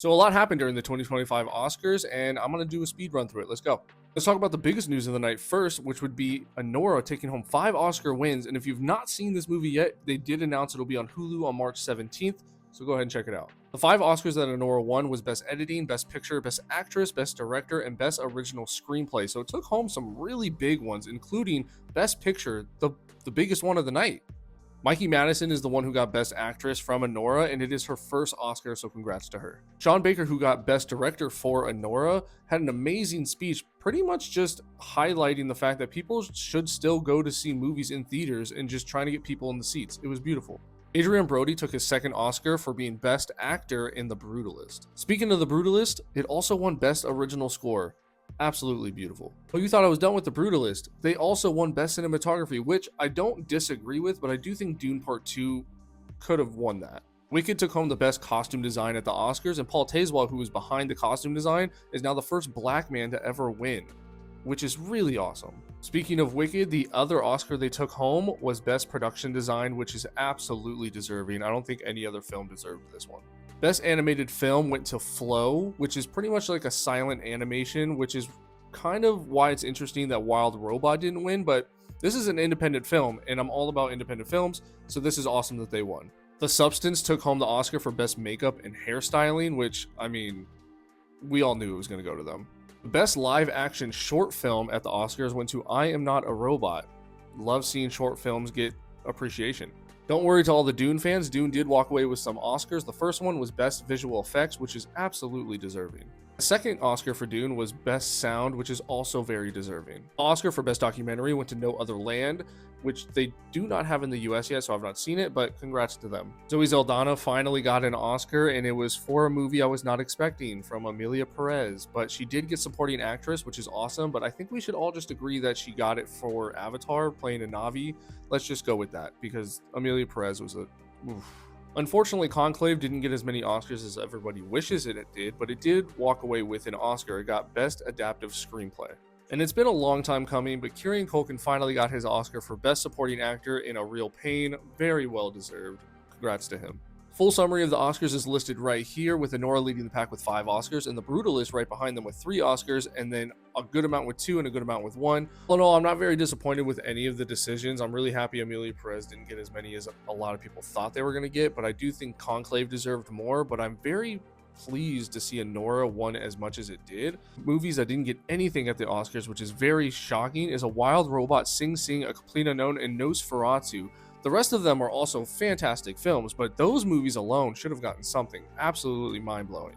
So a lot happened during the 2025 Oscars, and I'm going to do a speed run through it. Let's go. Let's talk about the biggest news of the night first, which would be Anora taking home 5 Oscar wins. And if you've not seen this movie yet, they did announce it'll be on Hulu on March 17th, so go ahead and check it out. The 5 Oscars that Anora won was Best Editing, Best Picture, Best Actress, Best Director, and Best Original Screenplay. So it took home some really big ones, including Best Picture, the biggest one of the night. Mikey Madison is the one who got Best Actress from Anora, and it is her first Oscar, so congrats to her. Sean Baker, who got Best Director for Anora, had an amazing speech, pretty much just highlighting the fact that people should still go to see movies in theaters and just trying to get people in the seats. It was beautiful. Adrian Brody took his second Oscar for being Best Actor in The Brutalist. Speaking of The Brutalist, it also won Best Original Score. Absolutely beautiful. Well, you thought I was done with The Brutalist. They also won Best Cinematography, which I don't disagree with, but I do think Dune Part 2 could have won that. Wicked took home the Best Costume Design at the Oscars, and Paul Tazewell, who was behind the costume design, is now the first black man to ever win, which is really awesome. Speaking of Wicked, the other Oscar they took home was Best Production Design, which is absolutely deserving. I don't think any other film deserved this one. Best Animated Film went to Flow, which is pretty much like a silent animation, which is kind of why it's interesting that Wild Robot didn't win, but this is an independent film, and I'm all about independent films, so this is awesome that they won. The Substance took home the Oscar for Best Makeup and Hairstyling, which, I mean, we all knew it was going to go to them. The Best Live Action Short Film at the Oscars went to I Am Not a Robot. Love seeing short films get appreciation. Don't worry to all the Dune fans, Dune did walk away with some Oscars. The first one was Best Visual Effects, which is absolutely deserving. The second Oscar for Dune was Best Sound, which is also very deserving. The Oscar for Best Documentary went to No Other Land, which they do not have in the US yet, so I've not seen it, but congrats to them. Zoe Saldana finally got an Oscar, and it was for a movie I was not expecting, from Emilia Perez, but she did get Supporting Actress, which is awesome, but I think we should all just agree that she got it for Avatar, playing a Na'vi. Let's just go with that, because Emilia Perez was a... Oof. Unfortunately, Conclave didn't get as many Oscars as everybody wishes it did, but it did walk away with an Oscar. It got Best Adaptive Screenplay. And it's been a long time coming, but Kieran Culkin finally got his Oscar for Best Supporting Actor in A Real Pain. Very well deserved. Congrats to him. Full summary of the Oscars is listed right here, with Anora leading the pack with 5 Oscars, and The Brutalist right behind them with 3 Oscars, and then a good amount with 2 and a good amount with 1. All in all, I'm not very disappointed with any of the decisions. I'm really happy Emilia Perez didn't get as many as a lot of people thought they were going to get, but I do think Conclave deserved more, but I'm very pleased to see Anora won as much as it did. Movies that didn't get anything at the Oscars, which is very shocking, is A Wild Robot, Sing Sing, A Complete Unknown, and Nosferatu. The rest of them are also fantastic films, but those movies alone should have gotten something absolutely mind-blowing.